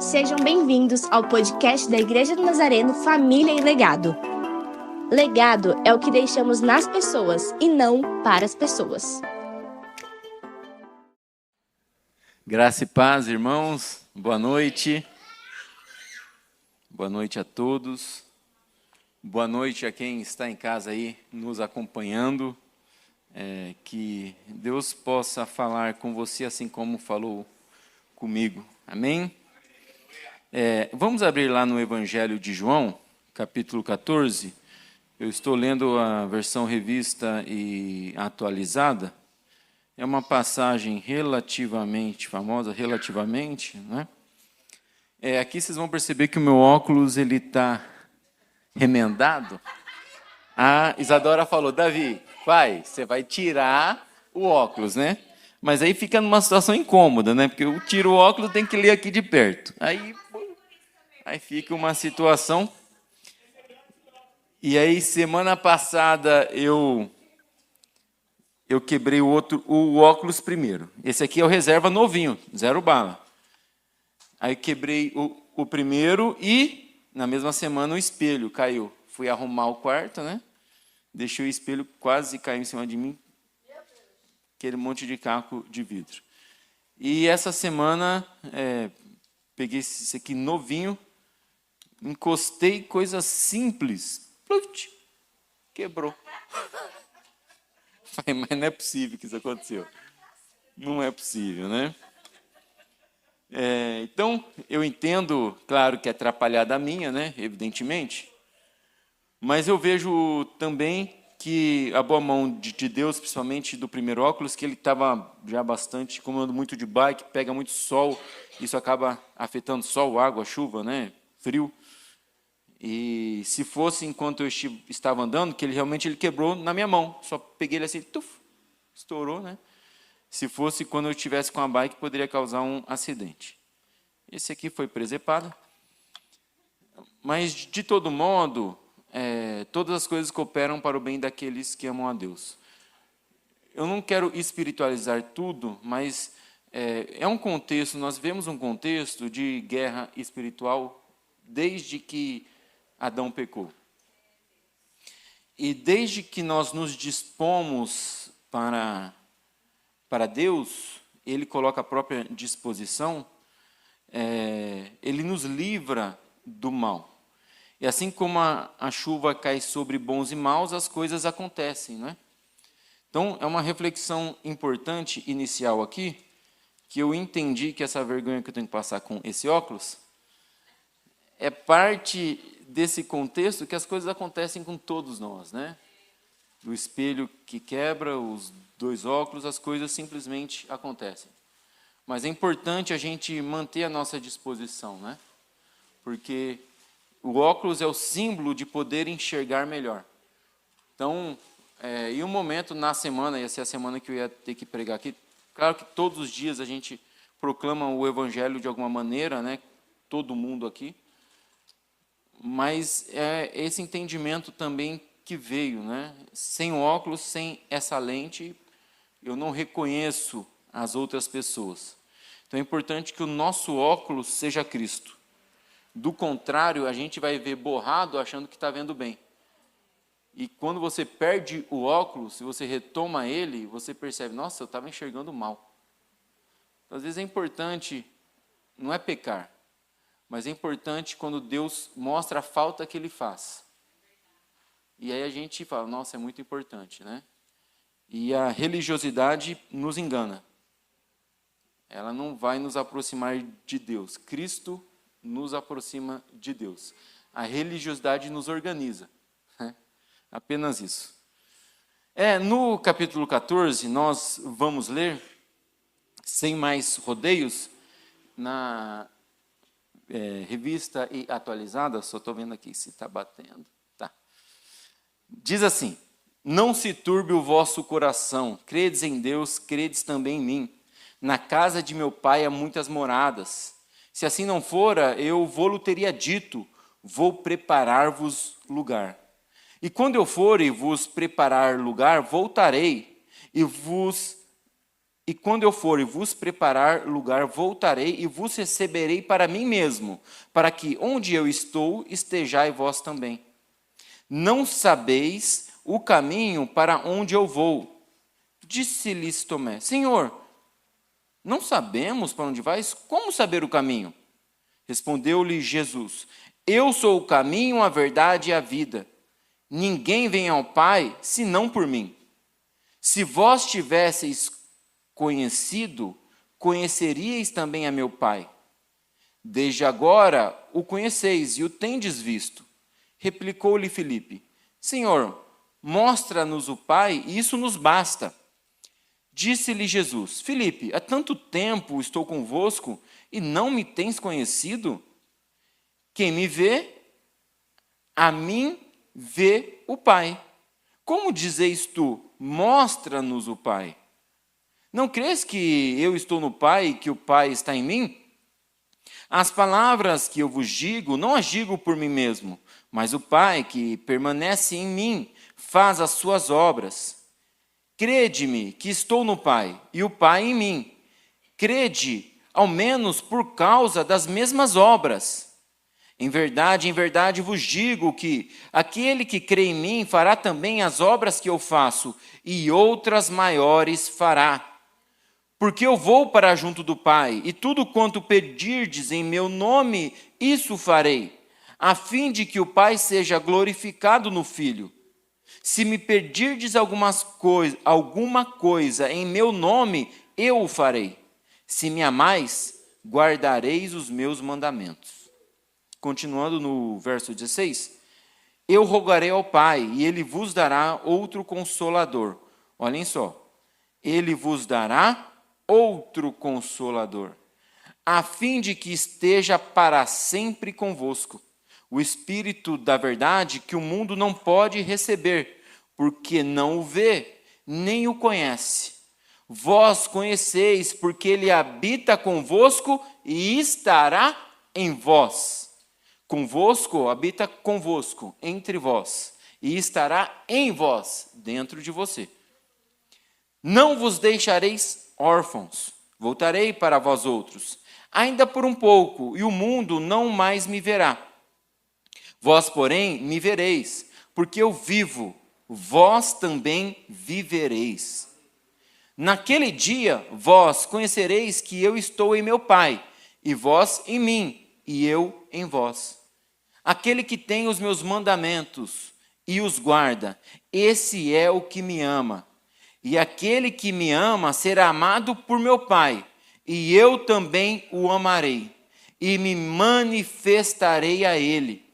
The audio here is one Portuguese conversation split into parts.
Sejam bem-vindos ao podcast da Igreja do Nazareno Família e Legado. Legado é o que deixamos nas pessoas e não para as pessoas. Graça e paz, irmãos. Boa noite. Boa noite a todos. Boa noite a quem está em casa aí nos acompanhando. Que Deus possa falar com você assim como falou comigo. Amém? Vamos abrir lá no Evangelho de João, capítulo 14. Eu estou lendo a versão revista e atualizada. É uma passagem relativamente famosa, né? Aqui vocês vão perceber que o meu óculos ele está remendado. A Isadora falou, Davi, pai, você vai tirar o óculos, né? Mas aí fica numa situação incômoda, né? Porque eu tiro o óculos, tem que ler aqui de perto. Aí fica uma situação. E aí, semana passada, eu quebrei o óculos primeiro. Esse aqui é o reserva novinho, 0 bala. Aí quebrei o primeiro e, na mesma semana, o espelho caiu. Fui arrumar o quarto, né? Deixei o espelho, quase caiu em cima de mim. Aquele monte de caco de vidro. E essa semana, peguei esse aqui novinho, encostei, coisa simples, pluf, quebrou. Falei, mas não é possível que isso aconteceu. Não é possível, né? Então, eu entendo, claro, que é atrapalhada minha, né? Evidentemente. Mas eu vejo também que a boa mão de Deus, principalmente do primeiro óculos, que ele estava já bastante, como eu ando muito de bike, pega muito sol, isso acaba afetando sol, água, chuva, né? Frio. E se fosse enquanto eu estava andando, que ele realmente quebrou na minha mão. Só peguei ele assim, estourou, né? Se fosse quando eu estivesse com a bike, poderia causar um acidente. Esse aqui foi presepado. Mas, de todo modo, todas as coisas cooperam para o bem daqueles que amam a Deus. Eu não quero espiritualizar tudo, mas é um contexto, nós vemos um contexto de guerra espiritual desde que Adão pecou. E desde que nós nos dispomos para Deus, Ele coloca a própria disposição, Ele nos livra do mal. E assim como a chuva cai sobre bons e maus, as coisas acontecem, né? Então, é uma reflexão importante inicial aqui, que eu entendi que essa vergonha que eu tenho que passar com esse óculos é parte desse contexto que as coisas acontecem com todos nós, né? Do espelho que quebra, os 2 óculos, as coisas simplesmente acontecem. Mas é importante a gente manter a nossa disposição, né? Porque o óculos é o símbolo de poder enxergar melhor. Então, em um momento na semana, ia ser a semana que eu ia ter que pregar aqui, claro que todos os dias a gente proclama o evangelho de alguma maneira, né? Todo mundo aqui. Mas é esse entendimento também que veio, né? Sem o óculos, sem essa lente, eu não reconheço as outras pessoas. Então é importante que o nosso óculos seja Cristo. Do contrário, a gente vai ver borrado achando que está vendo bem. E quando você perde o óculos, se você retoma ele, você percebe, nossa, eu estava enxergando mal. Então, às vezes é importante, não é pecar, mas é importante quando Deus mostra a falta que Ele faz. E aí a gente fala, nossa, é muito importante, né? E a religiosidade nos engana. Ela não vai nos aproximar de Deus. Cristo nos aproxima de Deus. A religiosidade nos organiza. Né? Apenas isso. No capítulo 14, nós vamos ler, sem mais rodeios, na revista e atualizada, só estou vendo aqui se está batendo. Tá. Diz assim, não se turbe o vosso coração, credes em Deus, credes também em mim. Na casa de meu pai há muitas moradas. Se assim não fora, eu vou-lhe teria dito, vou preparar-vos lugar. E quando eu for e vos preparar lugar, voltarei e E quando eu for e vos preparar lugar, voltarei e vos receberei para mim mesmo, para que onde eu estou, estejai vós também. Não sabeis o caminho para onde eu vou. Disse-lhes Tomé: Senhor, não sabemos para onde vais? Como saber o caminho? Respondeu-lhe Jesus: Eu sou o caminho, a verdade e a vida. Ninguém vem ao Pai, senão por mim. Se vós tivesseis conhecido, conheceríeis também a meu Pai. Desde agora o conheceis e o tendes visto. Replicou-lhe Filipe: Senhor, mostra-nos o Pai, e isso nos basta. Disse-lhe Jesus: Filipe, há tanto tempo estou convosco e não me tens conhecido? Quem me vê, a mim vê o Pai. Como dizeis tu, mostra-nos o Pai? Não crês que eu estou no Pai e que o Pai está em mim? As palavras que eu vos digo, não as digo por mim mesmo, mas o Pai que permanece em mim faz as suas obras. Crede-me que estou no Pai e o Pai em mim. Crede, ao menos por causa das mesmas obras. Em verdade vos digo que aquele que crê em mim fará também as obras que eu faço, e outras maiores fará. Porque eu vou para junto do Pai, e tudo quanto pedirdes em meu nome, isso farei, a fim de que o Pai seja glorificado no Filho. Se me pedirdes alguma coisa em meu nome, eu o farei. Se me amais, guardareis os meus mandamentos. Continuando no verso 16. Eu rogarei ao Pai, e Ele vos dará outro Consolador. Olhem só. Ele vos dará outro Consolador, a fim de que esteja para sempre convosco. O Espírito da verdade que o mundo não pode receber, porque não o vê, nem o conhece. Vós conheceis, porque Ele habita convosco e estará em vós. Convosco, habita convosco, entre vós, e estará em vós, dentro de você. Não vos deixareis órfãos, voltarei para vós outros, ainda por um pouco, e o mundo não mais me verá. Vós, porém, me vereis, porque eu vivo, vós também vivereis. Naquele dia, vós conhecereis que eu estou em meu Pai, e vós em mim, e eu em vós. Aquele que tem os meus mandamentos e os guarda, esse é o que me ama. E aquele que me ama será amado por meu Pai, e eu também o amarei, e me manifestarei a ele.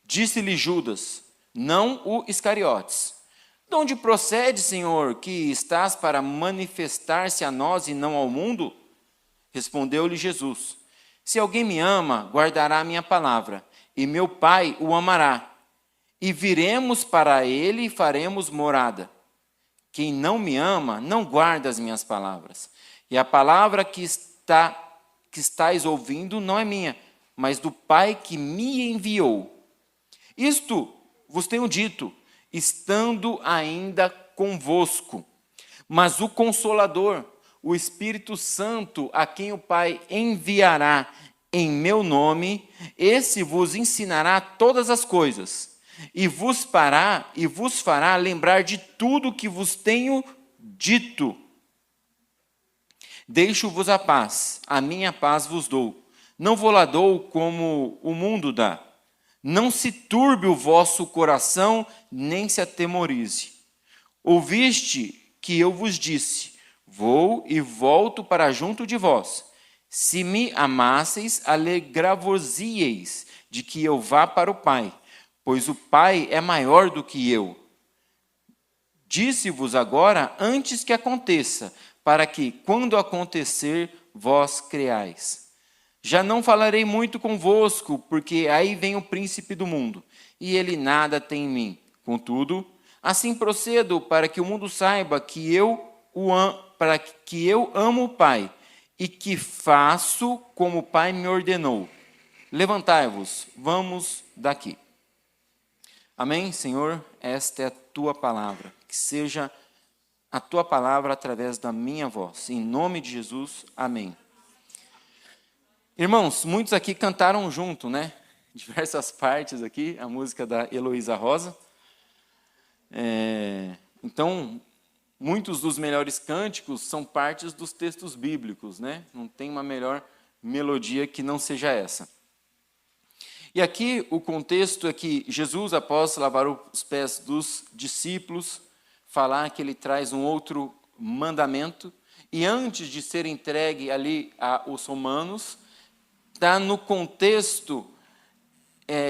Disse-lhe Judas, não o Iscariotes: de onde procede, Senhor, que estás para manifestar-se a nós e não ao mundo? Respondeu-lhe Jesus: se alguém me ama, guardará a minha palavra, e meu Pai o amará, e viremos para ele e faremos morada. Quem não me ama, não guarda as minhas palavras. E a palavra que estáis ouvindo não é minha, mas do Pai que me enviou. Isto vos tenho dito, estando ainda convosco. Mas o Consolador, o Espírito Santo, a quem o Pai enviará em meu nome, esse vos ensinará todas as coisas, e vos fará lembrar de tudo que vos tenho dito. Deixo-vos a paz, a minha paz vos dou. Não vou lá dou como o mundo dá. Não se turbe o vosso coração, nem se atemorize. Ouviste que eu vos disse, vou e volto para junto de vós. Se me amasseis, alegra-vos-eis de que eu vá para o Pai, pois o Pai é maior do que eu. Disse-vos agora antes que aconteça, para que, quando acontecer, vós creais. Já não falarei muito convosco, porque aí vem o príncipe do mundo, e ele nada tem em mim. Contudo, assim procedo para que o mundo saiba que eu amo o Pai, e que faço como o Pai me ordenou. Levantai-vos, vamos daqui. Amém, Senhor? Esta é a tua palavra. Que seja a tua palavra através da minha voz. Em nome de Jesus, amém. Irmãos, muitos aqui cantaram junto, né? Diversas partes aqui, a música da Heloísa Rosa. Então, muitos dos melhores cânticos são partes dos textos bíblicos, né? Não tem uma melhor melodia que não seja essa. E aqui o contexto é que Jesus, após lavar os pés dos discípulos, falar que ele traz um outro mandamento, e antes de ser entregue ali aos romanos, está no contexto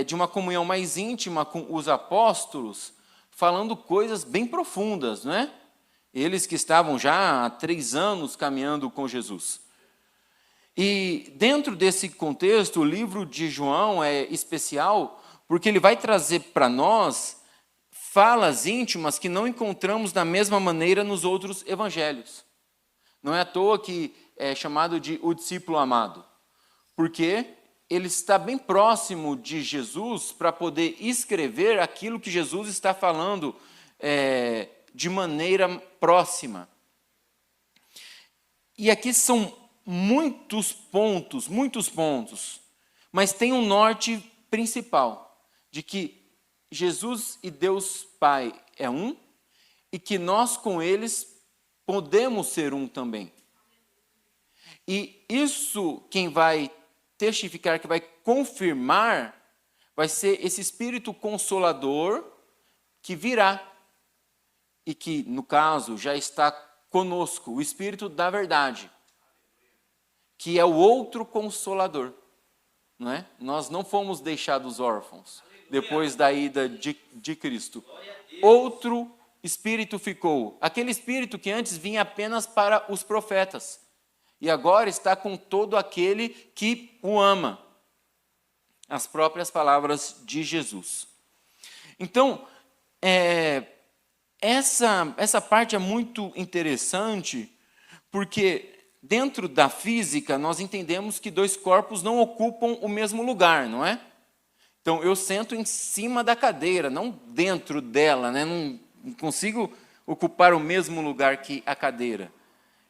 de uma comunhão mais íntima com os apóstolos, falando coisas bem profundas, não é? Eles que estavam já há 3 anos caminhando com Jesus. E dentro desse contexto, o livro de João é especial, porque ele vai trazer para nós falas íntimas que não encontramos da mesma maneira nos outros evangelhos. Não é à toa que é chamado de o discípulo amado, porque ele está bem próximo de Jesus para poder escrever aquilo que Jesus está falando de maneira próxima. E aqui são muitos pontos, mas tem um norte principal, de que Jesus e Deus Pai é um, e que nós com eles podemos ser um também. E isso quem vai testificar, que vai confirmar, vai ser esse Espírito Consolador que virá, e que, no caso, já está conosco, o Espírito da verdade, que é o outro Consolador. Não é? Nós não fomos deixados órfãos depois da ida de Cristo. Outro Espírito ficou, aquele Espírito que antes vinha apenas para os profetas, e agora está com todo aquele que o ama. As próprias palavras de Jesus. Então, essa parte é muito interessante, porque dentro da física nós entendemos que 2 corpos não ocupam o mesmo lugar, não é? Então, eu sento em cima da cadeira, não dentro dela, né? Não consigo ocupar o mesmo lugar que a cadeira.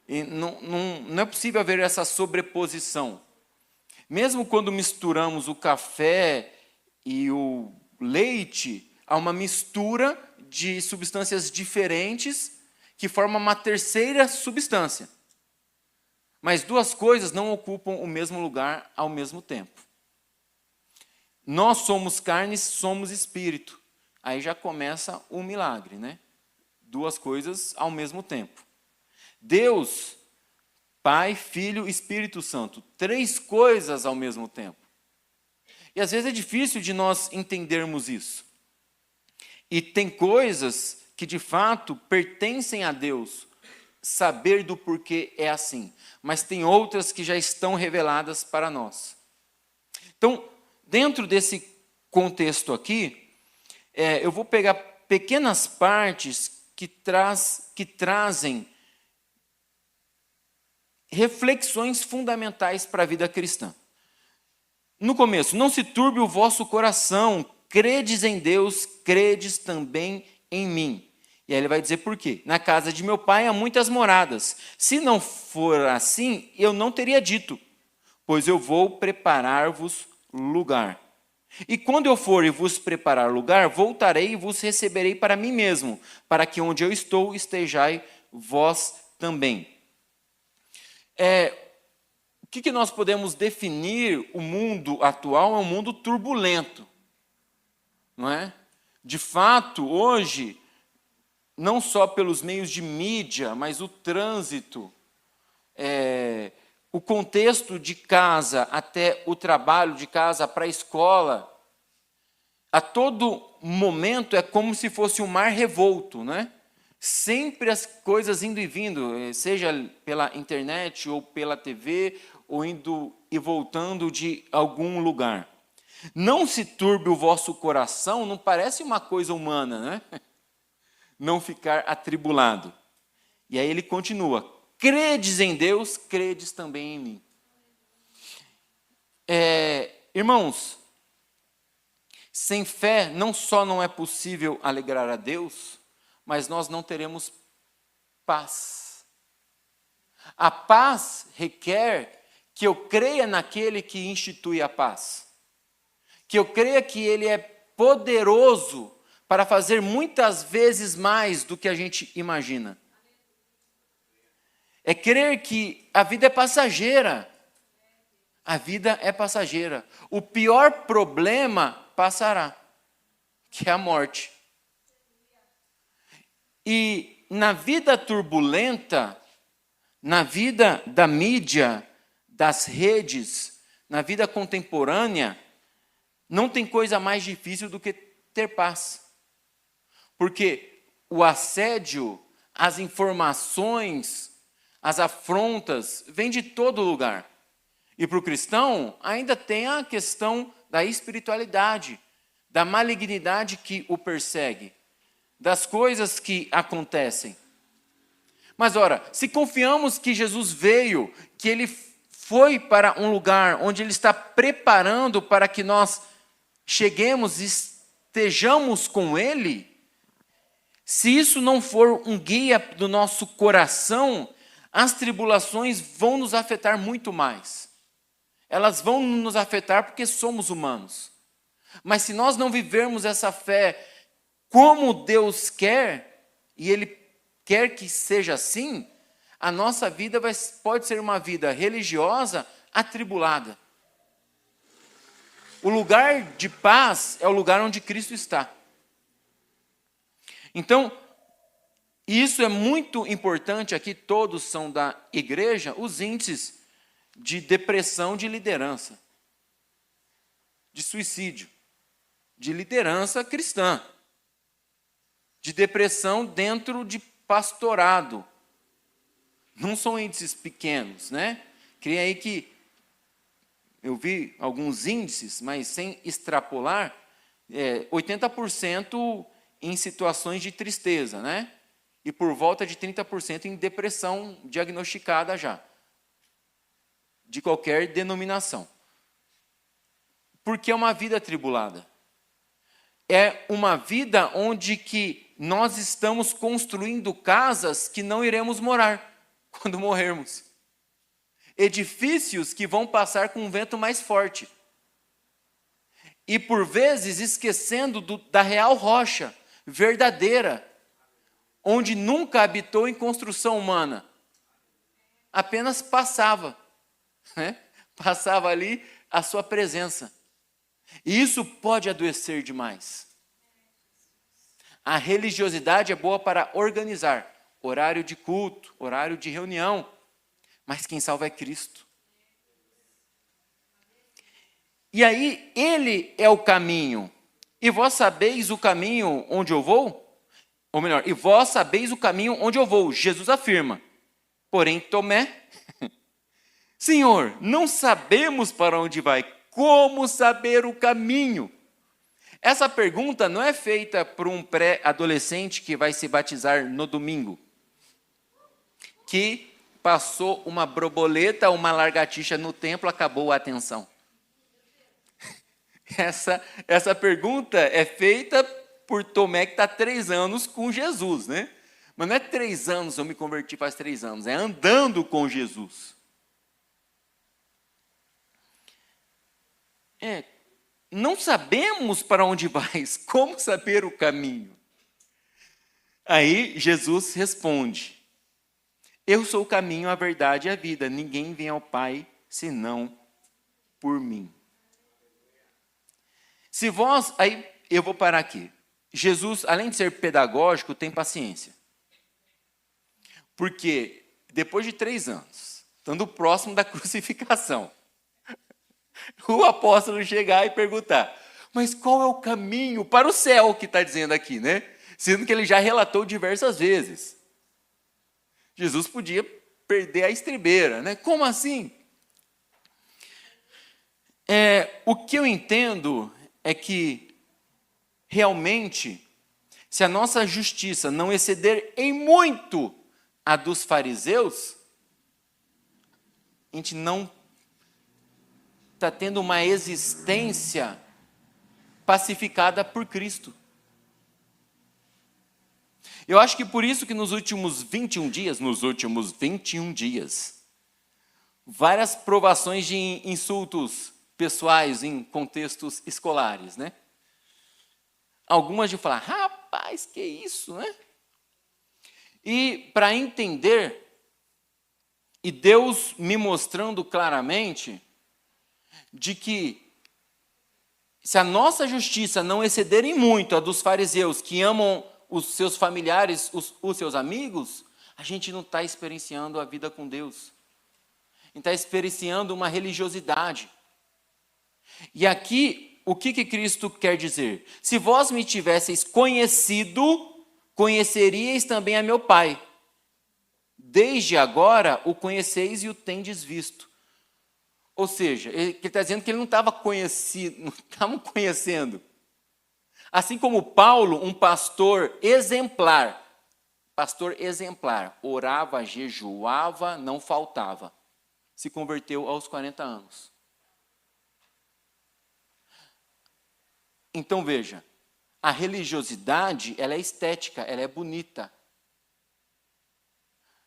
E não é possível haver essa sobreposição. Mesmo quando misturamos o café e o leite, há uma mistura de substâncias diferentes que forma uma terceira substância. Mas 2 coisas não ocupam o mesmo lugar ao mesmo tempo. Nós somos carne, somos espírito. Aí já começa o milagre, né? 2 coisas ao mesmo tempo. Deus, Pai, Filho, Espírito Santo. 3 coisas ao mesmo tempo. E às vezes é difícil de nós entendermos isso. E tem coisas que de fato pertencem a Deus, saber do porquê é assim. Mas tem outras que já estão reveladas para nós. Então, dentro desse contexto aqui, eu vou pegar pequenas partes que trazem reflexões fundamentais para a vida cristã. No começo, não se turbe o vosso coração, credes em Deus, credes também em mim. E aí ele vai dizer por quê. Na casa de meu pai há muitas moradas. Se não for assim, eu não teria dito, pois eu vou preparar-vos lugar. E quando eu for e vos preparar lugar, voltarei e vos receberei para mim mesmo, para que onde eu estou estejai vós também. O que nós podemos definir o mundo atual? É um mundo turbulento, não é? De fato, hoje, não só pelos meios de mídia, mas o trânsito, o contexto de casa até o trabalho, de casa para a escola, a todo momento é como se fosse um mar revolto, né? Sempre as coisas indo e vindo, seja pela internet ou pela TV, ou indo e voltando de algum lugar. Não se turbe o vosso coração, não parece uma coisa humana, né? Não ficar atribulado. E aí ele continua, credes em Deus, credes também em mim. Irmãos, sem fé não só não é possível alegrar a Deus, mas nós não teremos paz. A paz requer que eu creia naquele que institui a paz. Que eu creia que ele é poderoso para fazer muitas vezes mais do que a gente imagina. É crer que a vida é passageira. A vida é passageira. O pior problema passará, que é a morte. E na vida turbulenta, na vida da mídia, das redes, na vida contemporânea, não tem coisa mais difícil do que ter paz. Porque o assédio, as informações, as afrontas, vêm de todo lugar. E para o cristão, ainda tem a questão da espiritualidade, da malignidade que o persegue, das coisas que acontecem. Mas ora, se confiamos que Jesus veio, que ele foi para um lugar onde ele está preparando para que nós cheguemos e estejamos com ele, se isso não for um guia do nosso coração, as tribulações vão nos afetar muito mais. Elas vão nos afetar porque somos humanos. Mas se nós não vivermos essa fé como Deus quer, e Ele quer que seja assim, a nossa vida pode ser uma vida religiosa atribulada. O lugar de paz é o lugar onde Cristo está. Então, isso é muito importante, aqui todos são da igreja, os índices de depressão de liderança, de suicídio, de liderança cristã, de depressão dentro de pastorado. Não são índices pequenos, né? Creio aí que eu vi alguns índices, mas sem extrapolar, 80% em situações de tristeza, né? E por volta de 30% em depressão diagnosticada já, de qualquer denominação. Porque é uma vida atribulada. É uma vida onde que nós estamos construindo casas que não iremos morar quando morrermos. Edifícios que vão passar com um vento mais forte. E por vezes esquecendo da real rocha, verdadeira, onde nunca habitou em construção humana. Apenas passava, né? Passava ali a sua presença. E isso pode adoecer demais. A religiosidade é boa para organizar horário de culto, horário de reunião, mas quem salva é Cristo. E aí, ele é o caminho. E vós sabeis o caminho onde eu vou? Ou melhor, e vós sabeis o caminho onde eu vou, Jesus afirma. Porém, Tomé, Senhor, não sabemos para onde vai, como saber o caminho? Essa pergunta não é feita por um pré-adolescente que vai se batizar no domingo, que passou uma borboleta, uma lagartixa no templo, acabou a atenção. Essa pergunta é feita por Tomé, que está 3 anos com Jesus, né? Mas não é 3 anos, eu me converti faz 3 anos, é andando com Jesus. Não sabemos para onde vais, como saber o caminho? Aí Jesus responde, eu sou o caminho, a verdade e a vida, ninguém vem ao Pai senão por mim. Se vós, aí eu vou parar aqui. Jesus, além de ser pedagógico, tem paciência. Porque depois de 3 anos, estando próximo da crucificação, o apóstolo chegar e perguntar, mas qual é o caminho para o céu que está dizendo aqui, né? Sendo que ele já relatou diversas vezes. Jesus podia perder a estribeira, né? Como assim? O que eu entendo é que, realmente, se a nossa justiça não exceder em muito a dos fariseus, a gente não está tendo uma existência pacificada por Cristo. Eu acho que por isso que nos últimos 21 dias, várias provações de insultos pessoais em contextos escolares, né? Algumas de falar, rapaz, que isso, né? E para entender, e Deus me mostrando claramente, de que se a nossa justiça não exceder em muito a dos fariseus que amam os seus familiares, os seus amigos, a gente não está experienciando a vida com Deus. A gente está experienciando uma religiosidade. E aqui, o que Cristo quer dizer? Se vós me tivesseis conhecido, conheceríeis também a meu Pai. Desde agora o conheceis e o tendes visto. Ou seja, ele está dizendo que ele não estava conhecendo. Assim como Paulo, um pastor exemplar, orava, jejuava, não faltava. Se converteu aos 40 anos. Então veja, a religiosidade, ela é estética, ela é bonita.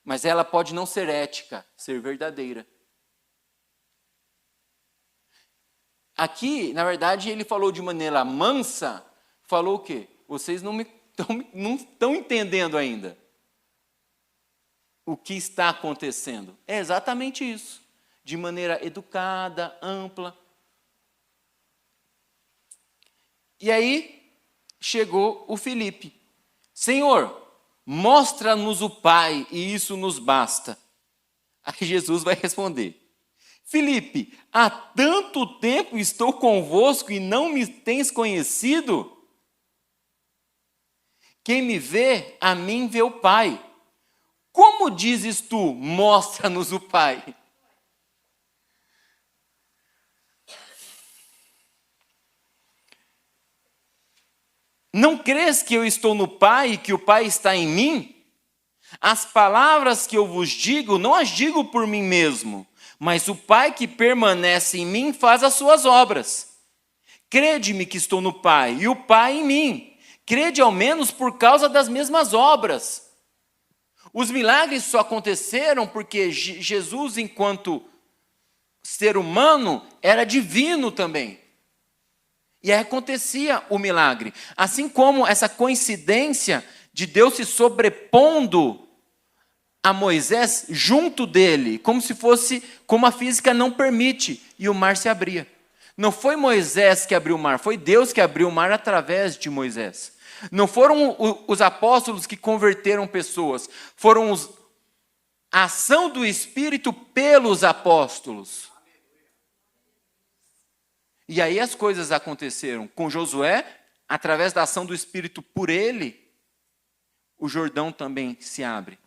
Mas ela pode não ser ética, ser verdadeira. Aqui, na verdade, ele falou de maneira mansa, falou o quê? Vocês não estão entendendo ainda o que está acontecendo. É exatamente isso. De maneira educada, ampla. E aí, chegou o Filipe. Senhor, mostra-nos o Pai e isso nos basta. Aí Jesus vai responder. Filipe, há tanto tempo estou convosco e não me tens conhecido? Quem me vê, a mim vê o Pai. Como dizes tu, mostra-nos o Pai? Não crês que eu estou no Pai e que o Pai está em mim? As palavras que eu vos digo, não as digo por mim mesmo, mas o Pai que permanece em mim faz as suas obras. Crede-me que estou no Pai e o Pai em mim. Crede ao menos por causa das mesmas obras. Os milagres só aconteceram porque Jesus, enquanto ser humano, era divino também. E aí acontecia o milagre. Assim como essa coincidência de Deus se sobrepondo a Moisés junto dele, como se fosse, como a física não permite, e o mar se abria. Não foi Moisés que abriu o mar, foi Deus que abriu o mar através de Moisés. Não foram os apóstolos que converteram pessoas, foram a ação do Espírito pelos apóstolos. E aí as coisas aconteceram. Com Josué, através da ação do Espírito por ele, o Jordão também se abre.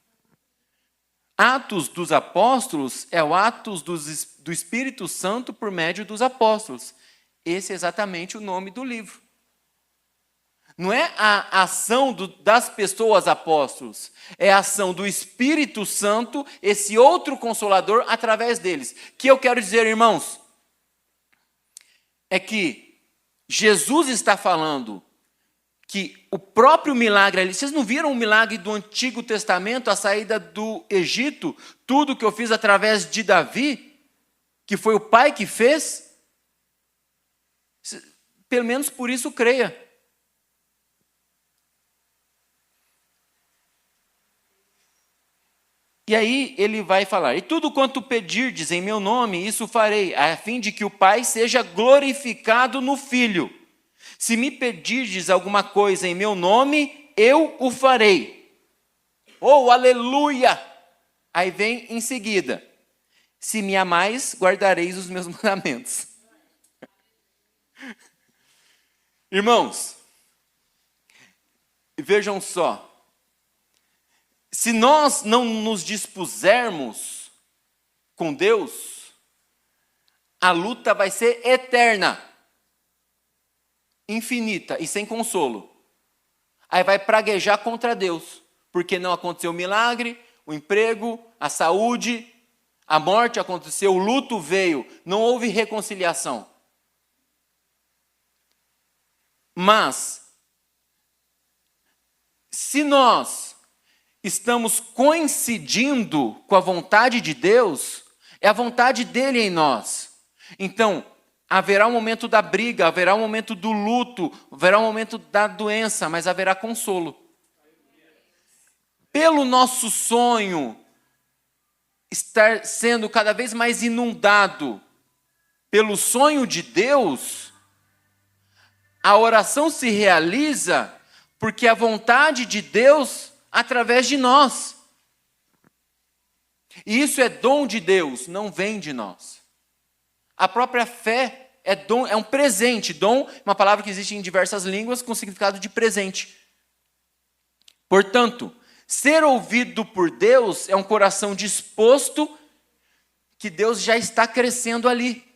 Atos dos Apóstolos é o Atos do Espírito Santo por médio dos apóstolos. Esse é exatamente o nome do livro. Não é a ação das pessoas apóstolos, é a ação do Espírito Santo, esse outro Consolador, através deles. Que eu quero dizer, irmãos, é que Jesus está falando que o próprio milagre ali, vocês não viram o milagre do Antigo Testamento, a saída do Egito, tudo que eu fiz através de Davi, que foi o pai que fez? Pelo menos por isso creia. E aí ele vai falar, e tudo quanto pedirdes em meu nome, isso farei, a fim de que o Pai seja glorificado no Filho. Se me pedirdes alguma coisa em meu nome, eu o farei. Oh, aleluia! Aí vem em seguida, se me amais, guardareis os meus mandamentos. Irmãos, vejam só, se nós não nos dispusermos com Deus, a luta vai ser eterna, infinita e sem consolo. Aí vai praguejar contra Deus, porque não aconteceu o milagre, o emprego, a saúde, a morte aconteceu, o luto veio, não houve reconciliação. Mas, Se nós estamos coincidindo com a vontade de Deus, é a vontade dele em nós. Então, haverá um momento da briga, haverá um momento do luto, haverá um momento da doença, mas haverá consolo. Pelo nosso sonho estar sendo cada vez mais inundado pelo sonho de Deus, a oração se realiza porque a vontade de Deus através de nós. E isso é dom de Deus, não vem de nós. A própria fé é dom, é um presente. Dom é uma palavra que existe em diversas línguas com significado de presente. Portanto, ser ouvido por Deus é um coração disposto que Deus já está crescendo ali.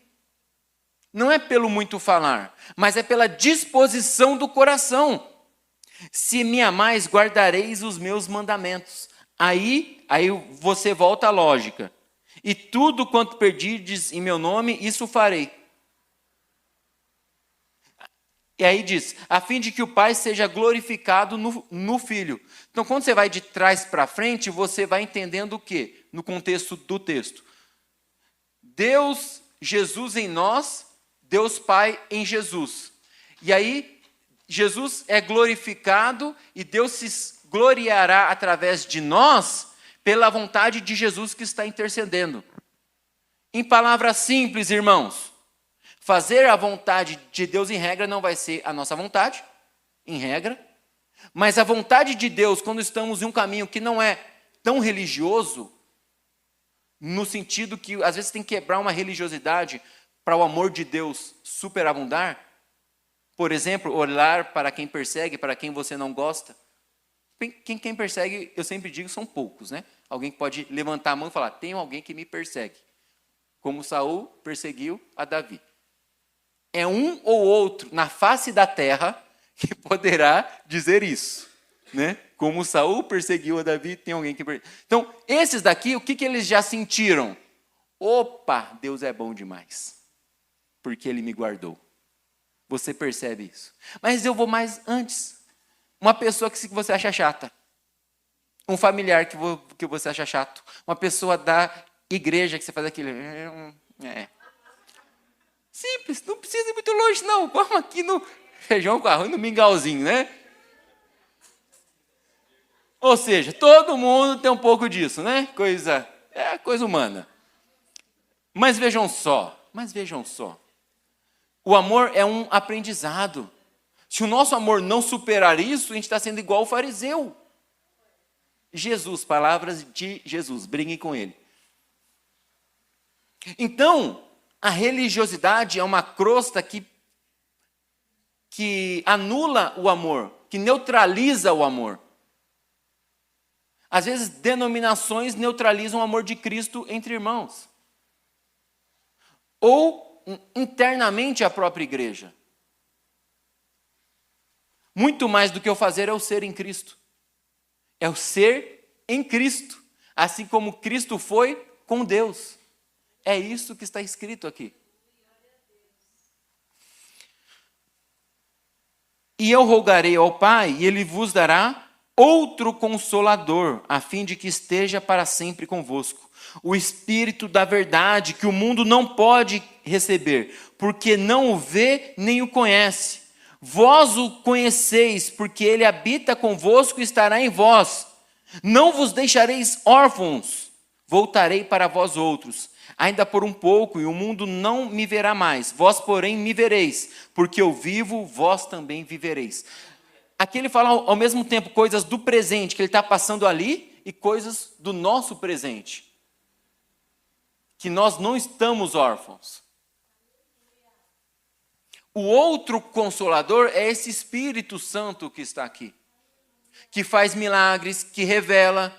Não é pelo muito falar, mas é pela disposição do coração. Se me amais, guardareis os meus mandamentos. Aí você volta à lógica. E tudo quanto pedirdes em meu nome, isso farei. E aí diz, a fim de que o Pai seja glorificado no Filho. Então, quando você vai de trás para frente, você vai entendendo o quê? No contexto do texto. Deus, Jesus em nós, Deus Pai em Jesus. E aí, Jesus é glorificado e Deus se gloriará através de nós pela vontade de Jesus que está intercedendo. Em palavras simples, irmãos, fazer a vontade de Deus em regra não vai ser a nossa vontade, em regra, mas a vontade de Deus, quando estamos em um caminho que não é tão religioso, no sentido que às vezes tem que quebrar uma religiosidade para o amor de Deus superabundar. Por exemplo, olhar para quem persegue, para quem você não gosta. Quem persegue, eu sempre digo, são poucos, né? Alguém que pode levantar a mão e falar, tem alguém que me persegue. Como Saul perseguiu a Davi. É um ou outro na face da terra que poderá dizer isso, né? Como Saul perseguiu a Davi, tem alguém que persegue. Então, esses daqui, o que eles já sentiram? Opa, Deus é bom demais, porque Ele me guardou. Você percebe isso. Mas eu vou mais antes. Uma pessoa que você acha chata. Um familiar que você acha chato. Uma pessoa da igreja que você faz aquilo. Simples, não precisa ir muito longe, não. Vamos aqui no feijão com arroz, no mingauzinho, né? Ou seja, todo mundo tem um pouco disso, né? Coisa humana. Mas vejam só. O amor é um aprendizado. Se o nosso amor não superar isso, a gente está sendo igual ao fariseu. Jesus, palavras de Jesus, briguem com ele. Então, a religiosidade é uma crosta que anula o amor, que neutraliza o amor. Às vezes, denominações neutralizam o amor de Cristo entre irmãos. Ou internamente a própria igreja. Muito mais do que o fazer é o ser em Cristo. É o ser em Cristo. Assim como Cristo foi com Deus. É isso que está escrito aqui. E eu rogarei ao Pai, e Ele vos dará outro Consolador, a fim de que esteja para sempre convosco. O Espírito da verdade, que o mundo não pode receber, porque não o vê nem o conhece. Vós o conheceis, porque ele habita convosco e estará em vós. Não vos deixareis órfãos, voltarei para vós outros. Ainda por um pouco, e o mundo não me verá mais. Vós, porém, me vereis, porque eu vivo, vós também vivereis. Aqui ele fala ao mesmo tempo coisas do presente que ele está passando ali e coisas do nosso presente. Que nós não estamos órfãos. O outro Consolador é esse Espírito Santo que está aqui. Que faz milagres, que revela.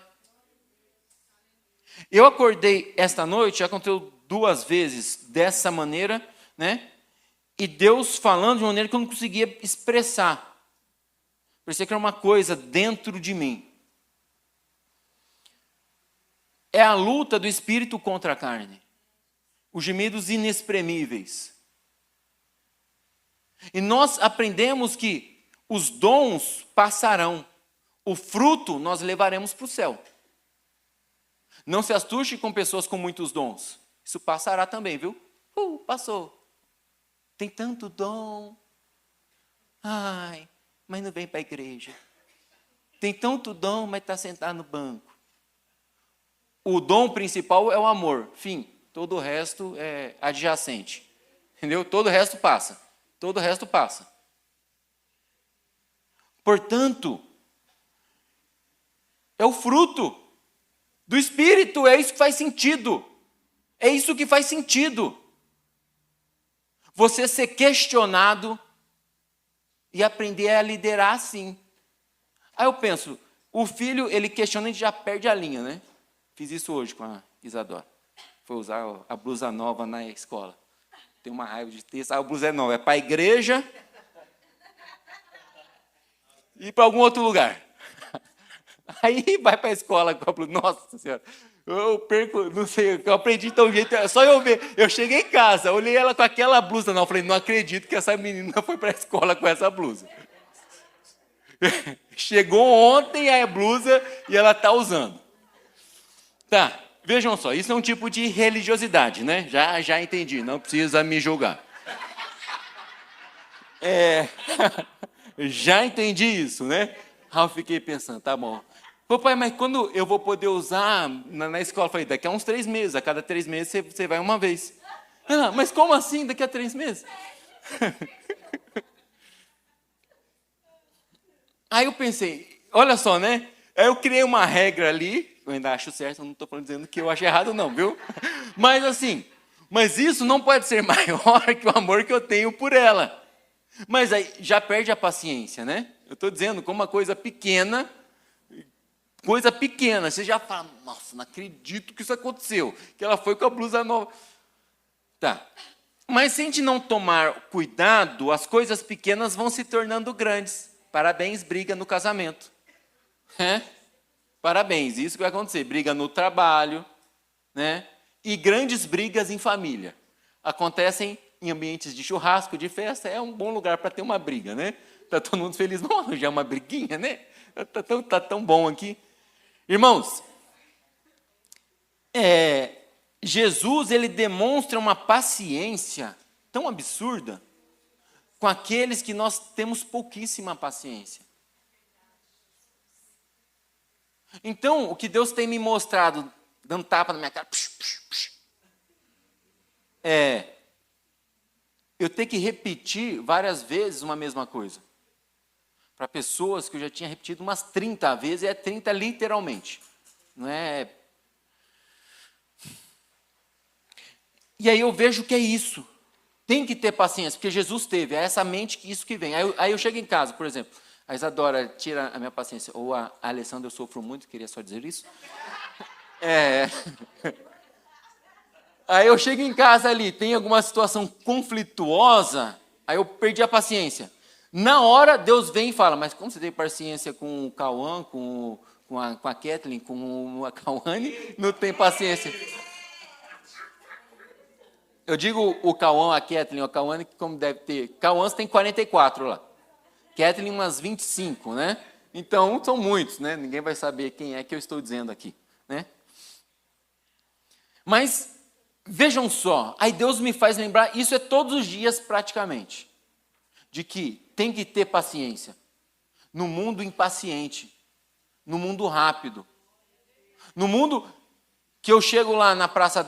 Eu acordei esta noite, já aconteceu 2 vezes dessa maneira, né? E Deus falando de uma maneira que eu não conseguia expressar. Parecia que era uma coisa dentro de mim. É a luta do Espírito contra a carne. Os gemidos inexprimíveis. E nós aprendemos que os dons passarão. o fruto nós levaremos para o céu. Não se assuste com pessoas com muitos dons. Isso passará também, viu? Passou. Tem tanto dom. Ai, mas não vem para a igreja. Tem tanto dom, mas está sentado no banco. O dom principal é o amor. Fim. Todo o resto é adjacente. Entendeu? Todo o resto passa. Todo o resto passa. Portanto, é o fruto do Espírito. É isso que faz sentido. É isso que faz sentido. Você ser questionado e aprender a liderar assim. Aí eu penso, o filho, ele questiona e já perde a linha, né? Fiz isso hoje com a Isadora. Foi usar a blusa nova na escola. Tem uma raiva de ter, a blusa é nova. É para a igreja e para algum outro lugar. Aí vai para a escola com a blusa. Nossa Senhora, eu perco, não sei, eu aprendi de um jeito, é só eu ver. Eu cheguei em casa, olhei ela com aquela blusa, não, eu falei, não acredito que essa menina foi para a escola com essa blusa. Chegou ontem a blusa e ela está usando. Tá, vejam só, isso é um tipo de religiosidade, né? Já entendi, não precisa me julgar. Já entendi isso, né? Aí eu fiquei pensando, tá bom. Papai, mas quando eu vou poder usar na escola? Eu falei, daqui a uns 3 meses, a cada 3 meses você vai uma vez. Mas como assim, daqui a 3 meses? Aí eu pensei, olha só, né? Aí eu criei uma regra ali, eu ainda acho certo, eu não estou dizendo que eu acho errado não, viu? Mas assim, mas isso não pode ser maior que o amor que eu tenho por ela. Mas aí já perde a paciência, né? Eu estou dizendo como uma coisa pequena, você já fala, nossa, não acredito que isso aconteceu, que ela foi com a blusa nova. Tá, mas se a gente não tomar cuidado, as coisas pequenas vão se tornando grandes. Parabéns, briga no casamento. Parabéns, isso que vai acontecer. Briga no trabalho, né? E grandes brigas em família. Acontecem em ambientes de churrasco, de festa, é um bom lugar para ter uma briga, né? Está todo mundo feliz, vamos arranjar uma briguinha, né? Tá tão bom aqui. Irmãos, Jesus, ele demonstra uma paciência tão absurda com aqueles que nós temos pouquíssima paciência. Então, o que Deus tem me mostrado, dando tapa na minha cara, eu tenho que repetir várias vezes uma mesma coisa. Para pessoas que eu já tinha repetido umas 30 vezes, e é 30 literalmente. Não é? E aí eu vejo que é isso. Tem que ter paciência, porque Jesus teve, é essa mente que isso que vem. Aí eu chego em casa, por exemplo, a Isadora tira a minha paciência, ou a Alessandra, eu sofro muito, queria só dizer isso. Aí eu chego em casa ali, tem alguma situação conflituosa, aí eu perdi a paciência. Na hora, Deus vem e fala, mas como você teve paciência com o Cauã, com a Kathleen, com a Cauane, não tem paciência. Eu digo o Cauã, a Kathleen, a Cauane, como deve ter. Cauã tem 44 lá. Kathleen umas 25, né? Então, são muitos, né? Ninguém vai saber quem é que eu estou dizendo aqui, né? Mas, vejam só, aí Deus me faz lembrar, isso é todos os dias praticamente, de que tem que ter paciência. No mundo impaciente, no mundo rápido, no mundo que eu chego lá na praça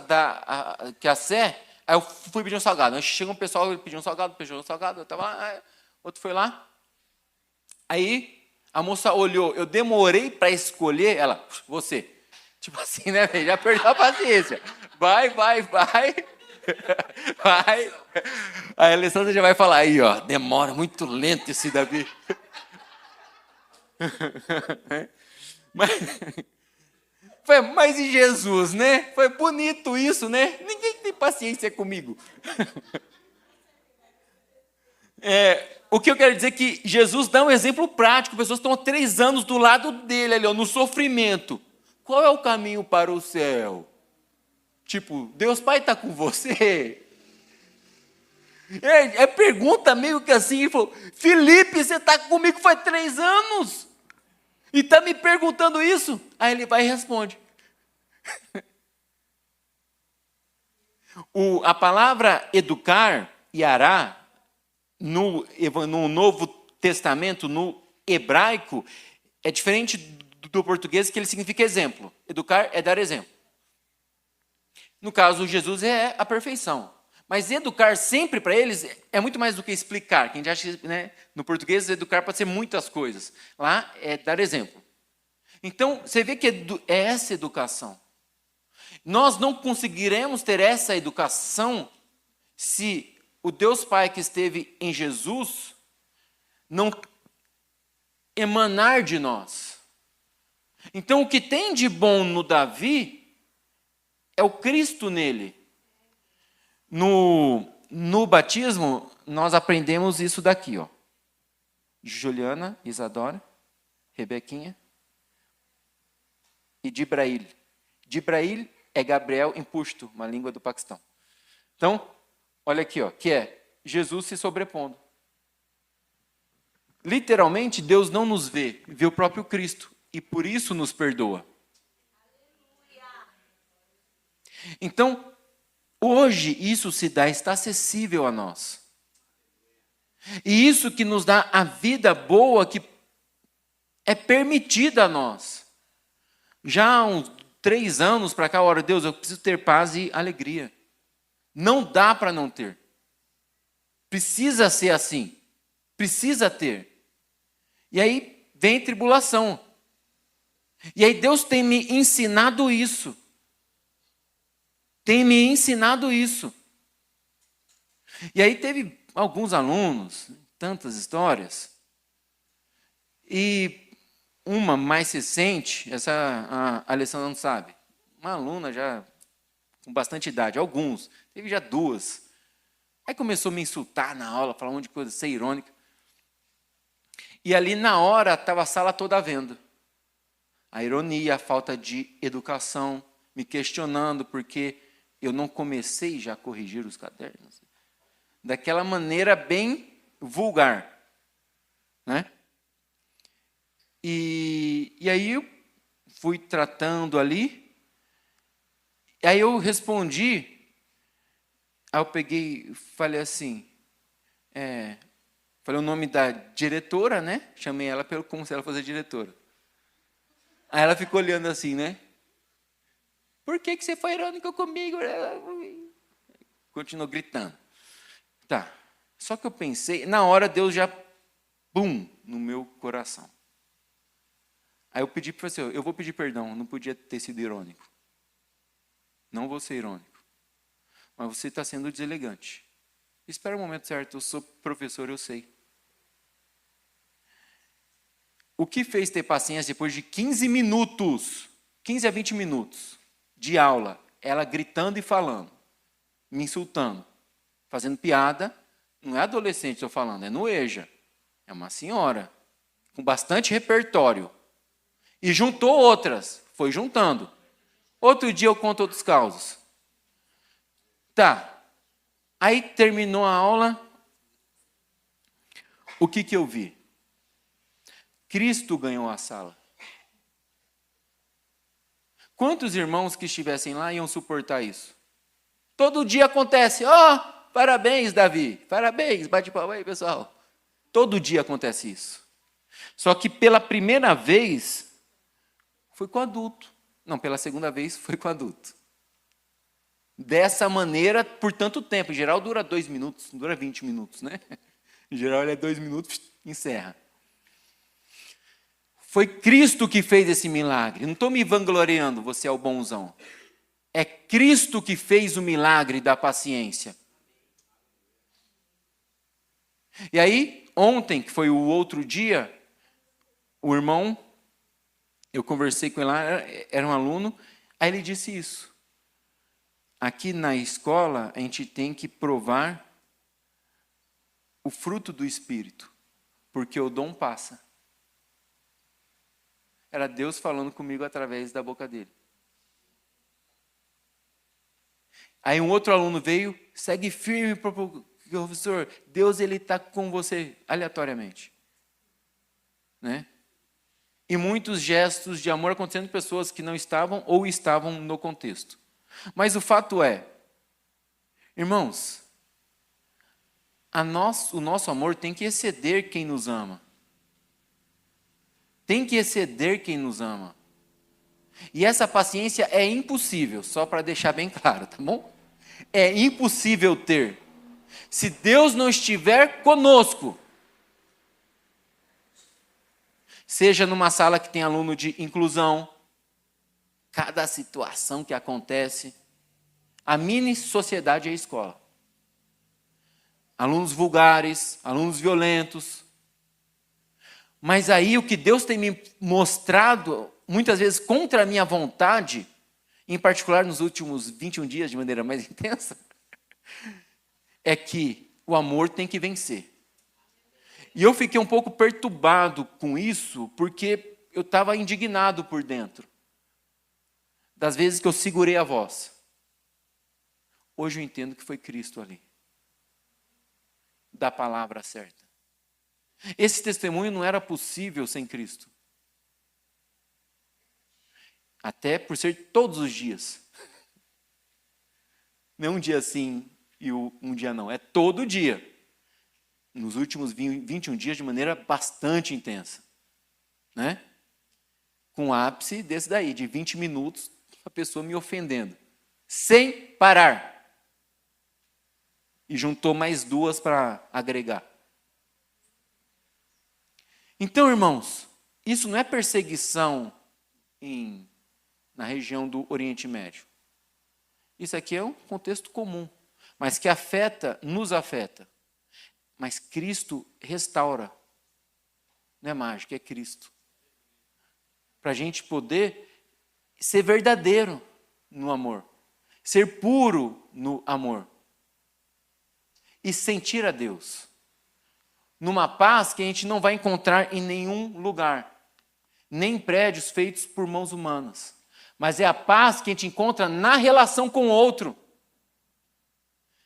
que é a Sé, aí eu fui pedir um salgado. Aí chega um pessoal, ele pediu um salgado, eu estava lá, outro foi lá. Aí a moça olhou, eu demorei para escolher, ela, você. Tipo assim, né, já perdeu a paciência. Vai. Vai. A Alessandra já vai falar aí, ó, demora, muito lento esse Davi. Mas e Jesus, né? Foi bonito isso, né? Ninguém tem paciência comigo. O que eu quero dizer é que Jesus dá um exemplo prático. Pessoas estão há 3 anos do lado dele, ali, ó, no sofrimento. Qual é o caminho para o céu? Tipo, Deus Pai está com você? Pergunta meio que assim, ele falou, Felipe, você está comigo faz 3 anos. E está me perguntando isso? Aí ele vai e responde. A palavra educar, yará, no Novo Testamento, no hebraico, é diferente do português, que ele significa exemplo. Educar é dar exemplo. No caso, Jesus é a perfeição. Mas educar sempre para eles é muito mais do que explicar. Quem já acha, né, no português, educar pode ser muitas coisas. Lá é dar exemplo. Então, você vê que é essa educação. Nós não conseguiremos ter essa educação se o Deus Pai que esteve em Jesus não emanar de nós. Então, o que tem de bom no Davi é o Cristo nele. No batismo, nós aprendemos isso daqui, ó. Juliana, Isadora, Rebequinha e Dibrail. Dibrail é Gabriel em Pushto, uma língua do Paquistão. Então, olha aqui, ó, que é Jesus se sobrepondo. Literalmente, Deus não nos vê, vê o próprio Cristo, e por isso nos perdoa. Então, hoje isso se dá, está acessível a nós. E isso que nos dá a vida boa que é permitida a nós. Já há uns 3 anos para cá, ora, Deus, eu preciso ter paz e alegria. Não dá para não ter. Precisa ser assim. Precisa ter. E aí vem tribulação. E aí Deus tem me ensinado isso. Tem me ensinado isso. E aí teve alguns alunos, tantas histórias. E uma mais recente, essa a Alessandra não sabe. Uma aluna já com bastante idade, alguns. Teve já 2. Aí começou a me insultar na aula, falar um monte de coisa, ser irônica. E ali na hora estava a sala toda vendo. A ironia, a falta de educação, me questionando porque eu não comecei já a corrigir os cadernos. Daquela maneira bem vulgar. Né? E aí eu fui tratando ali. Aí eu respondi. Aí eu peguei, falei assim, falei o nome da diretora, né? Chamei ela como se ela fosse a diretora. Aí ela ficou olhando assim, né? Por que você foi irônico comigo? Continuou gritando. Tá. Só que eu pensei, na hora Deus já, bum, no meu coração. Aí eu pedi para você, eu vou pedir perdão, não podia ter sido irônico. Não vou ser irônico. Mas você está sendo deselegante. Espera o momento certo, eu sou professor, eu sei. O que fez ter paciência depois de 15 minutos, 15 a 20 minutos de aula, ela gritando e falando, me insultando, fazendo piada, não é adolescente estou falando, é no EJA. É uma senhora, com bastante repertório. E juntou outras, foi juntando. Outro dia eu conto outros causos. Tá. Aí terminou a aula. O que eu vi? Cristo ganhou a sala. Quantos irmãos que estivessem lá iam suportar isso? Todo dia acontece. Parabéns, Davi. Parabéns, bate palma aí, pessoal. Todo dia acontece isso. Só que pela primeira vez, foi com adulto. Não, pela segunda vez, foi com adulto. Dessa maneira, por tanto tempo. Em geral, dura 2 minutos, não dura 20 minutos, né? Em geral, ele é 2 minutos, encerra. Foi Cristo que fez esse milagre. Não estou me vangloriando, você é o bonzão. É Cristo que fez o milagre da paciência. E aí, ontem, que foi o outro dia, o irmão, eu conversei com ele lá, era um aluno, aí ele disse isso. Aqui na escola, a gente tem que provar o fruto do Espírito, porque o dom passa. Era Deus falando comigo através da boca dele. Aí um outro aluno veio, segue firme, professor, Deus ele está com você aleatoriamente. Né? e muitos gestos de amor acontecendo em pessoas que não estavam ou estavam no contexto. Mas o fato é, irmãos, o nosso amor tem que exceder quem nos ama. Tem que exceder quem nos ama. E essa paciência é impossível, só para deixar bem claro, tá bom? É impossível ter. Se Deus não estiver conosco, seja numa sala que tem aluno de inclusão, cada situação que acontece, a mini sociedade é a escola. Alunos vulgares, alunos violentos. Mas aí o que Deus tem me mostrado, muitas vezes contra a minha vontade, em particular nos últimos 21 dias de maneira mais intensa, é que o amor tem que vencer. E eu fiquei um pouco perturbado com isso, porque eu estava indignado por dentro. Das vezes que eu segurei a voz. Hoje eu entendo que foi Cristo ali. Da palavra certa. Esse testemunho não era possível sem Cristo. Até por ser todos os dias. Não um dia sim e um dia não. É todo dia. Nos últimos 21 dias de maneira bastante intensa. Né? Com ápice desse daí, de 20 minutos, a pessoa me ofendendo. Sem parar. E juntou mais 2 para agregar. Então, irmãos, isso não é perseguição na região do Oriente Médio. Isso aqui é um contexto comum, mas que nos afeta. Mas Cristo restaura. Não é mágica, é Cristo. Para a gente poder ser verdadeiro no amor. Ser puro no amor. E sentir a Deus. Numa paz que a gente não vai encontrar em nenhum lugar. Nem em prédios feitos por mãos humanas. Mas é a paz que a gente encontra na relação com o outro.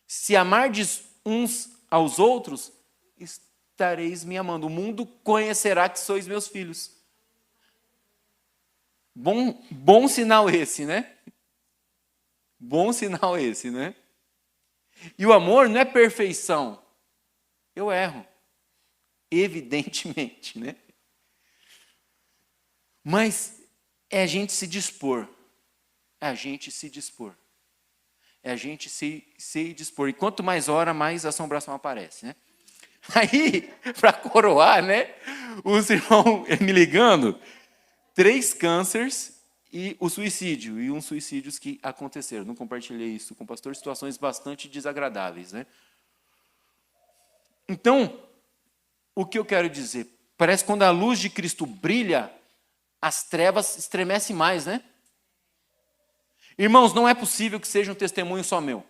Se amardes uns aos outros, estareis me amando. O mundo conhecerá que sois meus filhos. Bom sinal esse, né? Bom sinal esse, né? E o amor não é perfeição. Eu erro. Evidentemente, né? Mas é a gente se dispor. É a gente se dispor. É a gente se dispor. E quanto mais ora, mais assombração aparece, né? Aí, para coroar, né? Os irmãos me ligando, 3 cânceres e o suicídio. E uns suicídios que aconteceram. Não compartilhei isso com o pastor. Situações bastante desagradáveis, né? Então, o que eu quero dizer? Parece que quando a luz de Cristo brilha, as trevas estremecem mais, né? Irmãos, não é possível que seja um testemunho só meu.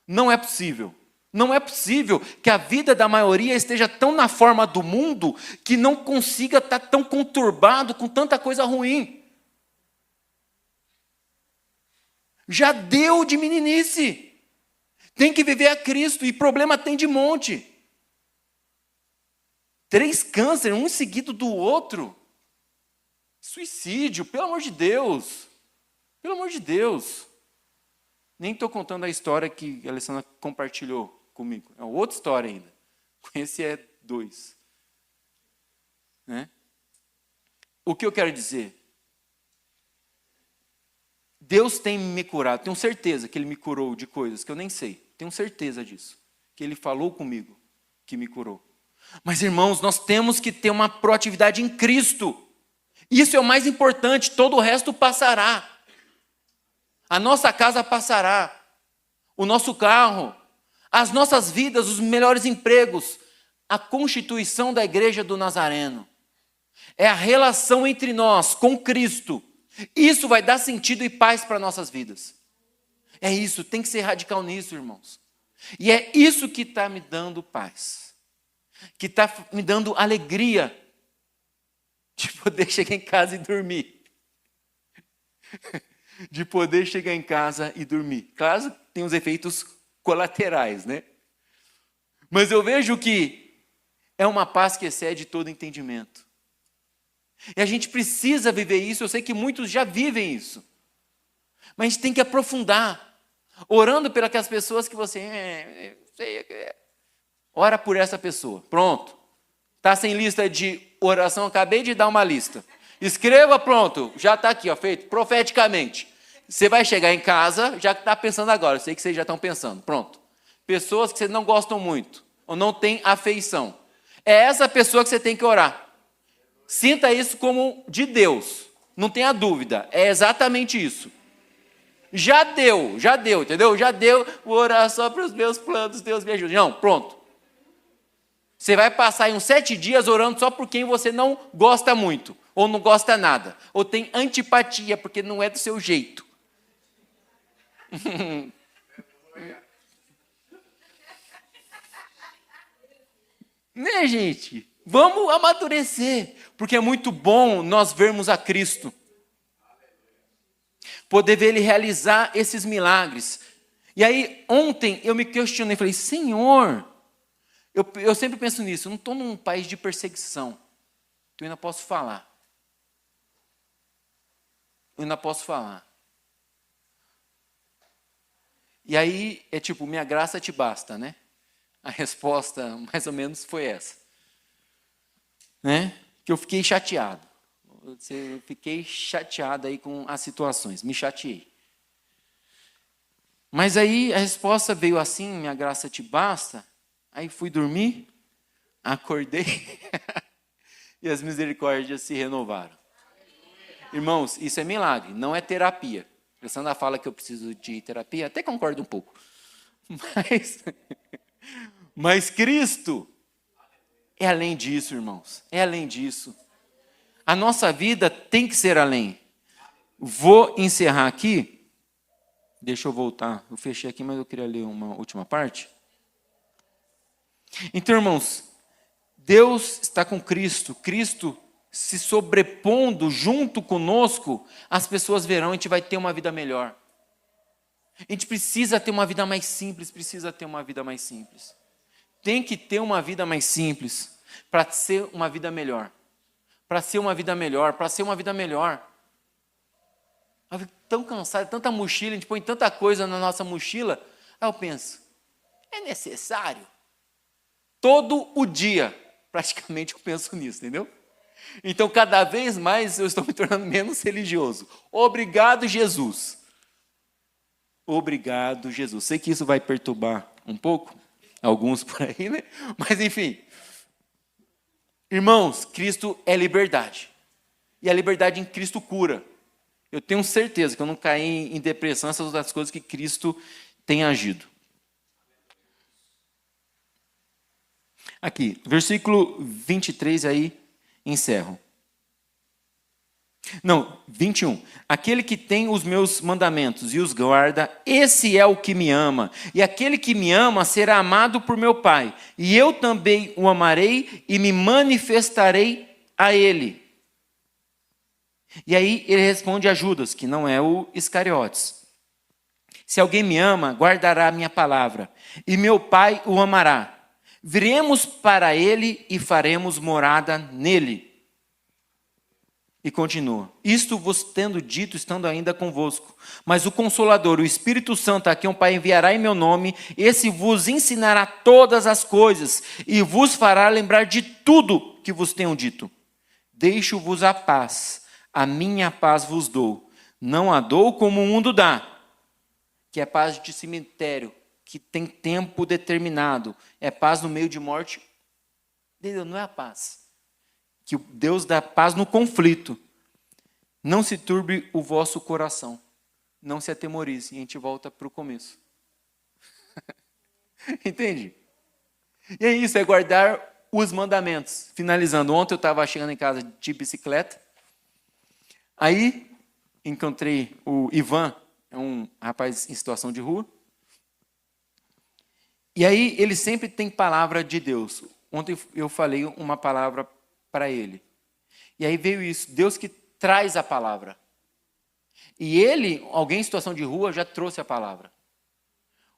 Não é possível. Não é possível que a vida da maioria esteja tão na forma do mundo que não consiga estar tão conturbado com tanta coisa ruim. Já deu de meninice. Tem que viver a Cristo e problema tem de monte. 3 cânceres, um seguido do outro. Suicídio, pelo amor de Deus. Pelo amor de Deus. Nem estou contando a história que a Alessandra compartilhou comigo. É outra história ainda. Esse é 2. Né? O que eu quero dizer? Deus tem me curado. Tenho certeza que Ele me curou de coisas que eu nem sei. Tenho certeza disso. Que Ele falou comigo que me curou. Mas, irmãos, nós temos que ter uma proatividade em Cristo. Isso é o mais importante. Todo o resto passará. A nossa casa passará. O nosso carro. As nossas vidas, os melhores empregos. A constituição da igreja do Nazareno. É a relação entre nós com Cristo. Isso vai dar sentido e paz para nossas vidas. É isso, tem que ser radical nisso, irmãos. E é isso que está me dando paz. Que está me dando alegria de poder chegar em casa e dormir. De poder chegar em casa e dormir. Claro, tem os efeitos colaterais, né? Mas eu vejo que é uma paz que excede todo entendimento. E a gente precisa viver isso, eu sei que muitos já vivem isso. Mas a gente tem que aprofundar, orando pelas pessoas que você... Ora por essa pessoa, pronto. Está sem lista de oração, acabei de dar uma lista. Escreva, pronto, já está aqui, ó, feito, profeticamente. Você vai chegar em casa, já está pensando agora, eu sei que vocês já estão pensando, pronto. Pessoas que vocês não gostam muito, ou não têm afeição. É essa pessoa que você tem que orar. Sinta isso como de Deus, não tenha dúvida, é exatamente isso. Já deu, entendeu? Já deu, vou orar só para os meus planos, Deus me ajude. Não, pronto. Você vai passar aí uns 7 dias orando só por quem você não gosta muito, ou não gosta nada, ou tem antipatia, porque não é do seu jeito. Né, gente? Vamos amadurecer, porque é muito bom nós vermos a Cristo. Poder ver Ele realizar esses milagres. E aí, ontem, eu me questionei, falei, Senhor, eu sempre penso nisso, eu não estou num país de perseguição, então eu ainda posso falar. E aí, é tipo, minha graça te basta, né? A resposta, mais ou menos, foi essa. Né? Que eu fiquei chateado. Eu fiquei chateado aí com as situações, me chateei. Mas aí a resposta veio assim, minha graça te basta. Aí fui dormir, acordei e as misericórdias se renovaram. Irmãos, isso é milagre, não é terapia. A Sandra fala que eu preciso de terapia, até concordo um pouco. Mas Cristo é além disso, irmãos. É além disso. A nossa vida tem que ser além. Vou encerrar aqui. Deixa eu voltar. Eu fechei aqui, mas eu queria ler uma última parte. Então, irmãos, Deus está com Cristo. Cristo se sobrepondo junto conosco, as pessoas verão, a gente vai ter uma vida melhor. A gente precisa ter uma vida mais simples, Tem que ter uma vida mais simples para ser uma vida melhor. Para ser uma vida melhor. Eu fico tão cansado, tanta mochila, a gente põe tanta coisa na nossa mochila. Aí eu penso, é necessário? Todo o dia, praticamente, eu penso nisso, entendeu? Então, cada vez mais eu estou me tornando menos religioso. Obrigado, Jesus. Obrigado, Jesus. Sei que isso vai perturbar um pouco, alguns por aí, né? Mas, enfim. Irmãos, Cristo é liberdade. E a liberdade em Cristo cura. Eu tenho certeza que eu não caí em depressão, essas outras coisas que Cristo tem agido. Aqui, versículo 23 aí, encerro. Não, 21. Aquele que tem os meus mandamentos e os guarda, esse é o que me ama. E aquele que me ama será amado por meu Pai. E eu também o amarei e me manifestarei a ele. E aí ele responde a Judas, que não é o Iscariotes. Se alguém me ama, guardará a minha palavra. E meu Pai o amará. Viremos para ele e faremos morada nele. E continua. Isto vos tendo dito, estando ainda convosco. Mas o Consolador, o Espírito Santo, a quem o Pai enviará em meu nome, esse vos ensinará todas as coisas e vos fará lembrar de tudo que vos tenho dito. Deixo-vos a paz, a minha paz vos dou. Não a dou como o mundo dá, que é paz de cemitério, que tem tempo determinado. É paz no meio de morte. Entendeu? Não é a paz. Que Deus dá paz no conflito. Não se turbe o vosso coração. Não se atemorize. E a gente volta para o começo. Entende? E é isso, é guardar os mandamentos. Finalizando, ontem eu estava chegando em casa de bicicleta. Aí encontrei o Ivan, é um rapaz em situação de rua. E aí ele sempre tem palavra de Deus. Ontem eu falei uma palavra para ele. E aí veio isso, Deus que traz a palavra. E ele, alguém em situação de rua, já trouxe a palavra.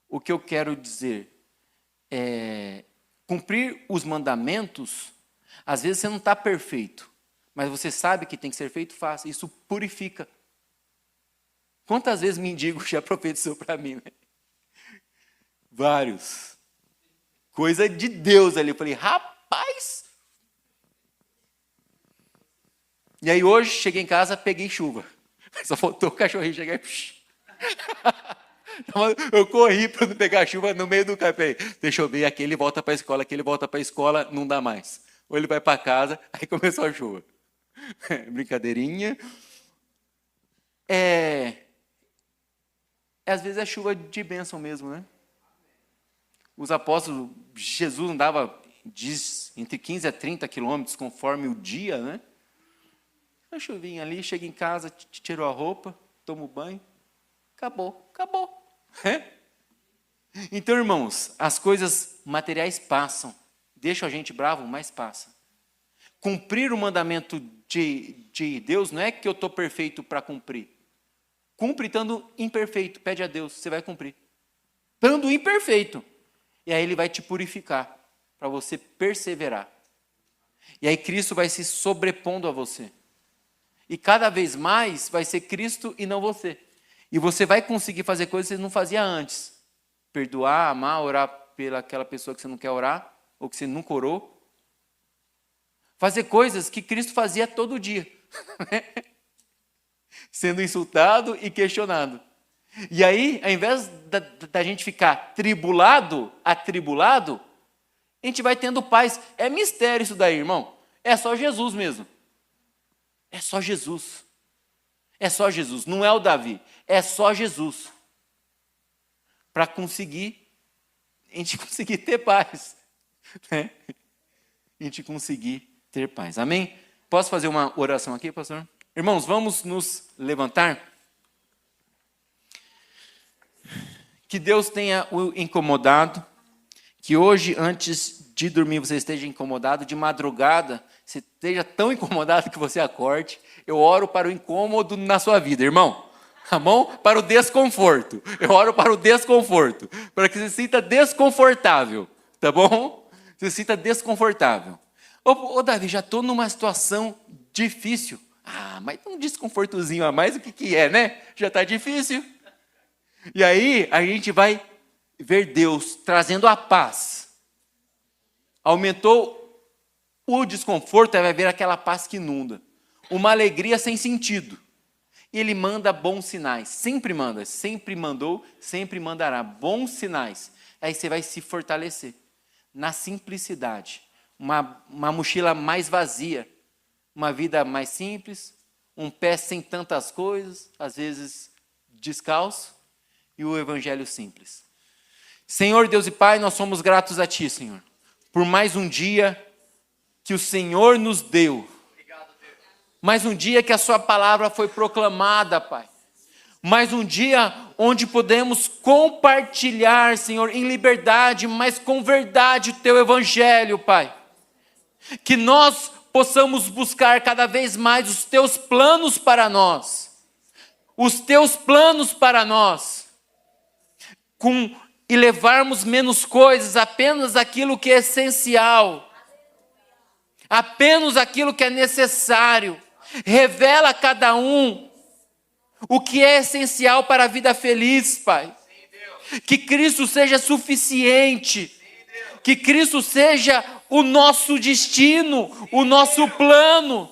O que eu quero dizer é, cumprir os mandamentos, às vezes você não está perfeito, mas você sabe que tem que ser feito, faça. Isso purifica. Quantas vezes mendigo já profetizou para mim, né? Vários. Coisa de Deus ali. Eu falei, rapaz. E aí hoje, cheguei em casa, peguei chuva. Só faltou o cachorrinho chegar e... Eu corri para não pegar chuva no meio do café. Deixa eu ver, aquele volta para a escola, aquele volta para a escola, não dá mais. Ou ele vai para casa, aí começou a chuva. Brincadeirinha. Às vezes é chuva de bênção mesmo, né? Os apóstolos, Jesus andava, diz, entre 15 a 30 quilômetros, conforme o dia, né? A chuvinha ali, chega em casa, tirou a roupa, toma o banho, acabou. Então, irmãos, as coisas materiais passam. Deixam a gente bravo, mas passa. Cumprir o mandamento de Deus não é que eu estou perfeito para cumprir. Cumpre estando imperfeito. Pede a Deus, você vai cumprir. Estando imperfeito. E aí Ele vai te purificar, para você perseverar. E aí Cristo vai se sobrepondo a você. E cada vez mais vai ser Cristo e não você. E você vai conseguir fazer coisas que você não fazia antes. Perdoar, amar, orar pelaquela pessoa que você não quer orar, ou que você nunca orou. Fazer coisas que Cristo fazia todo dia. Sendo insultado e questionado. E aí, ao invés da gente ficar atribulado, a gente vai tendo paz. É mistério isso daí, irmão. É só Jesus mesmo. É só Jesus. É só Jesus, não é o Davi. É só Jesus. Para a gente conseguir ter paz. Né? A gente conseguir ter paz. Amém? Posso fazer uma oração aqui, pastor? Irmãos, vamos nos levantar. Que Deus tenha o incomodado. Que hoje, antes de dormir, você esteja incomodado. De madrugada, você esteja tão incomodado que você acorde. Eu oro para o incômodo na sua vida, irmão. Tá bom? Para o desconforto. Eu oro para o desconforto. Para que você se sinta desconfortável. Tá bom? Você se sinta desconfortável. Ô Davi, já estou numa situação difícil. Ah, mas um desconfortozinho a mais, o que é, né? Já está difícil. E aí, a gente vai ver Deus trazendo a paz. Aumentou o desconforto, aí vai ver aquela paz que inunda. Uma alegria sem sentido. E Ele manda bons sinais. Sempre manda, sempre mandou, sempre mandará. Bons sinais. Aí você vai se fortalecer. Na simplicidade. Uma mochila mais vazia. Uma vida mais simples. Um pé sem tantas coisas. Às vezes descalço. E o evangelho simples. Senhor Deus e Pai, nós somos gratos a Ti, Senhor. Por mais um dia que o Senhor nos deu. Mais um dia que a Sua palavra foi proclamada, Pai. Mais um dia onde podemos compartilhar, Senhor, em liberdade, mas com verdade o Teu Evangelho, Pai. Que nós possamos buscar cada vez mais os Teus planos para nós. Os Teus planos para nós. E levarmos menos coisas, apenas aquilo que é essencial. Apenas aquilo que é necessário. Revela a cada um o que é essencial para a vida feliz, Pai. Que Cristo seja suficiente. Que Cristo seja o nosso destino, o nosso plano.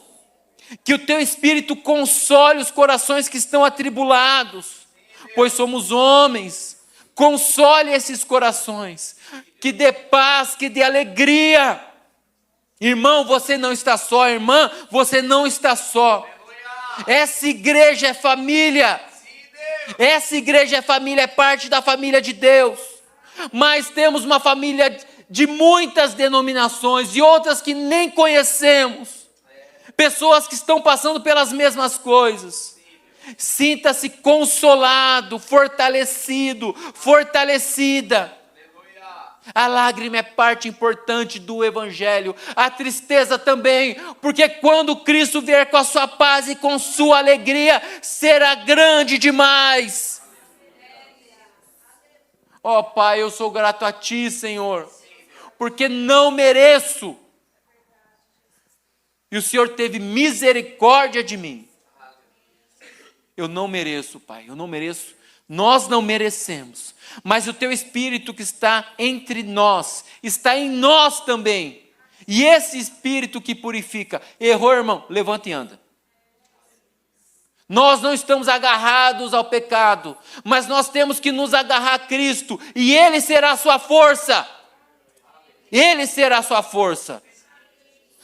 Que o Teu Espírito console os corações que estão atribulados, pois somos homens. Console esses corações. Que dê paz, que dê alegria. Irmão, você não está só, irmã, você não está só. Essa igreja é família. Essa igreja é família, é parte da família de Deus. Mas temos uma família de muitas denominações e outras que nem conhecemos. Pessoas que estão passando pelas mesmas coisas. Sinta-se consolado, fortalecido, fortalecida. A lágrima é parte importante do Evangelho. A tristeza também, porque quando Cristo vier com a sua paz e com sua alegria, será grande demais. Ó Pai, eu sou grato a Ti, Senhor, porque não mereço. E o Senhor teve misericórdia de mim. Eu não mereço, Pai, eu não mereço. Nós não merecemos. Mas o Teu Espírito que está entre nós, está em nós também. E esse Espírito que purifica. Errou, irmão? Levanta e anda. Nós não estamos agarrados ao pecado, mas nós temos que nos agarrar a Cristo, e Ele será a sua força. Ele será a sua força.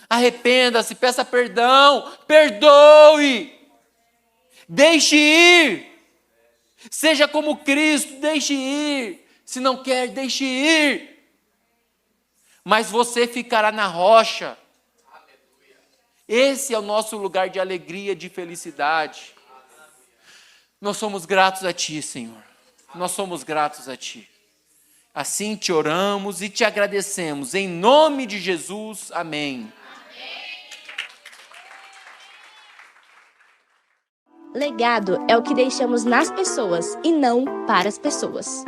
Arrependa-se, peça perdão, perdoe, deixe ir. Seja como Cristo, deixe ir. Se não quer, deixe ir. Mas você ficará na rocha. Esse é o nosso lugar de alegria, de felicidade. Nós somos gratos a Ti, Senhor. Nós somos gratos a Ti. Assim te oramos e te agradecemos. Em nome de Jesus, amém. Legado é o que deixamos nas pessoas e não para as pessoas.